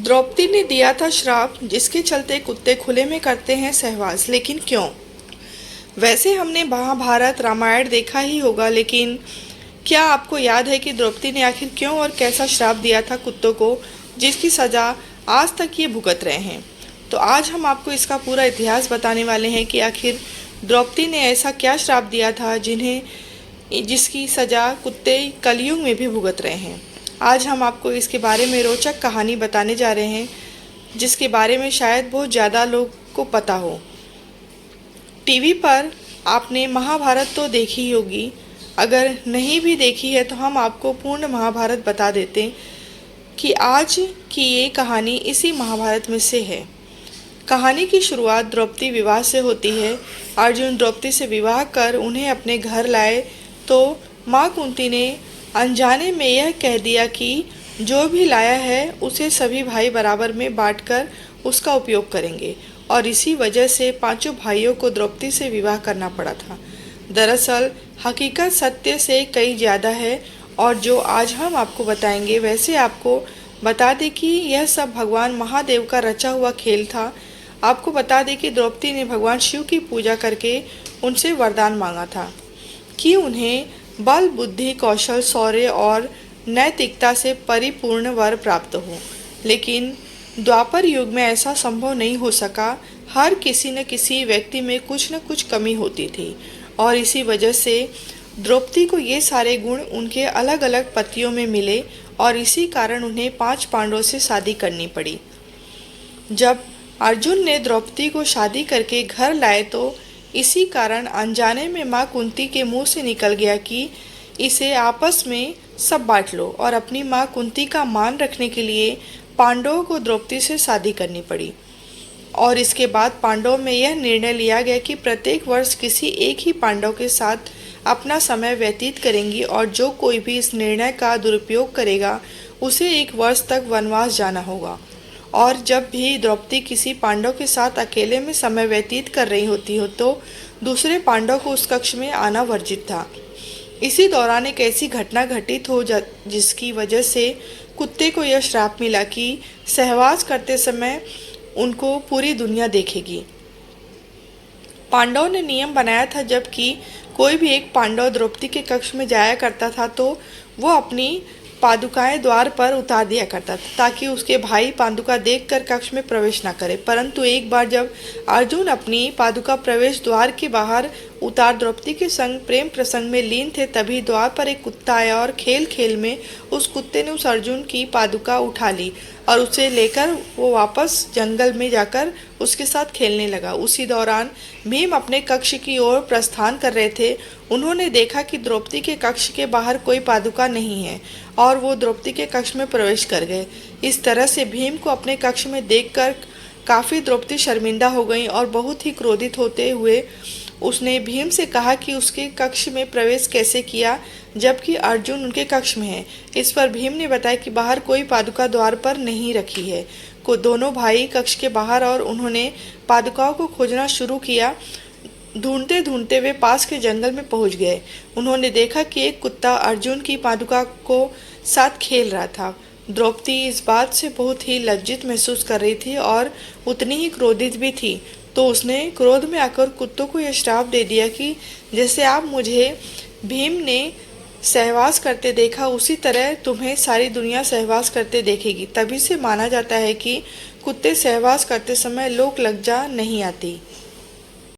द्रौपदी ने दिया था श्राप, जिसके चलते कुत्ते खुले में करते हैं सहवास। लेकिन क्यों? वैसे हमने महाभारत रामायण देखा ही होगा, लेकिन क्या आपको याद है कि द्रौपदी ने आखिर क्यों और कैसा श्राप दिया था कुत्तों को, जिसकी सजा आज तक ये भुगत रहे हैं? तो आज हम आपको इसका पूरा इतिहास बताने वाले हैं कि आखिर द्रौपदी ने ऐसा क्या श्राप दिया था जिसकी सजा कुत्ते कलयुग में भी भुगत रहे हैं। आज हम आपको इसके बारे में रोचक कहानी बताने जा रहे हैं, जिसके बारे में शायद बहुत ज़्यादा लोग को पता हो। टीवी पर आपने महाभारत तो देखी ही होगी, अगर नहीं भी देखी है तो हम आपको पूर्ण महाभारत बता देते कि आज की ये कहानी इसी महाभारत में से है। कहानी की शुरुआत द्रौपदी विवाह से होती है। अर्जुन द्रौपदी से विवाह कर उन्हें अपने घर लाए तो माँ कुंती ने अनजाने में यह कह दिया कि जो भी लाया है उसे सभी भाई बराबर में बांटकर उसका उपयोग करेंगे, और इसी वजह से पांचों भाइयों को द्रौपदी से विवाह करना पड़ा था। दरअसल हकीकत सत्य से कई ज़्यादा है, और जो आज हम आपको बताएंगे वैसे आपको बता दें कि यह सब भगवान महादेव का रचा हुआ खेल था। आपको बता दें कि द्रौपदी ने भगवान शिव की पूजा करके उनसे वरदान मांगा था कि उन्हें बल, बुद्धि, कौशल, शौर्य और नैतिकता से परिपूर्ण वर प्राप्त हो। लेकिन द्वापर युग में ऐसा संभव नहीं हो सका। हर किसी न किसी व्यक्ति में कुछ न कुछ कमी होती थी, और इसी वजह से द्रौपदी को ये सारे गुण उनके अलग अलग पतियों में मिले, और इसी कारण उन्हें 5 पांडवों से शादी करनी पड़ी। जब अर्जुन ने द्रौपदी को शादी करके घर लाए तो इसी कारण अनजाने में माँ कुंती के मुंह से निकल गया कि इसे आपस में सब बांट लो, और अपनी माँ कुंती का मान रखने के लिए पांडवों को द्रौपदी से शादी करनी पड़ी। और इसके बाद पांडवों में यह निर्णय लिया गया कि प्रत्येक वर्ष किसी एक ही पांडव के साथ अपना समय व्यतीत करेंगी, और जो कोई भी इस निर्णय का दुरुपयोग करेगा उसे 1 वर्ष तक वनवास जाना होगा। और जब भी द्रौपदी किसी पांडव के साथ अकेले में समय व्यतीत कर रही होती हो तो दूसरे पांडव को उस कक्ष में आना वर्जित था। इसी दौरान एक ऐसी घटना घटित हो जिसकी वजह से कुत्ते को यह श्राप मिला कि सहवास करते समय उनको पूरी दुनिया देखेगी। पांडवों ने नियम बनाया था, जबकि कोई भी एक पांडव द्रौपदी के कक्ष में जाया करता था तो वो अपनी पादुकाएं द्वार पर उतार दिया करता था, ताकि उसके भाई पादुका देखकर कक्ष में प्रवेश न करे। परंतु एक बार जब अर्जुन अपनी पादुका प्रवेश द्वार के बाहर उतार द्रौपदी के संग प्रेम प्रसंग में लीन थे, तभी द्वार पर एक कुत्ता आया, और खेल खेल में उस कुत्ते ने उस अर्जुन की पादुका उठा ली और उसे लेकर वो वापस जंगल में जाकर उसके साथ खेलने लगा। उसी दौरान भीम अपने कक्ष की ओर प्रस्थान कर रहे थे। उन्होंने देखा कि द्रौपदी के कक्ष के बाहर कोई पादुका नहीं है, और वो द्रौपदी के कक्ष में प्रवेश कर गए। इस तरह से भीम को अपने कक्ष में देखकर काफ़ी द्रौपदी शर्मिंदा हो गई, और बहुत ही क्रोधित होते हुए उसने भीम से कहा कि उसके कक्ष में प्रवेश कैसे किया जबकि अर्जुन उनके कक्ष में है। इस पर भीम ने बताया कि बाहर कोई पादुका द्वार पर नहीं रखी है। को दोनों भाई कक्ष के बाहर, और उन्होंने पादुकाओं को खोजना शुरू किया। ढूंढते ढूंढते वे पास के जंगल में पहुंच गए। उन्होंने देखा कि एक कुत्ता अर्जुन की पादुका को साथ खेल रहा था। द्रौपदी इस बात से बहुत ही लज्जित महसूस कर रही थी और उतनी ही क्रोधित भी थी, तो उसने क्रोध में आकर कुत्तों को यह श्राप दे दिया कि जैसे आप मुझे भीम ने सहवास करते देखा, उसी तरह तुम्हें सारी दुनिया सहवास करते देखेगी। तभी से माना जाता है कि कुत्ते सहवास करते समय लोक लज्जा नहीं आती।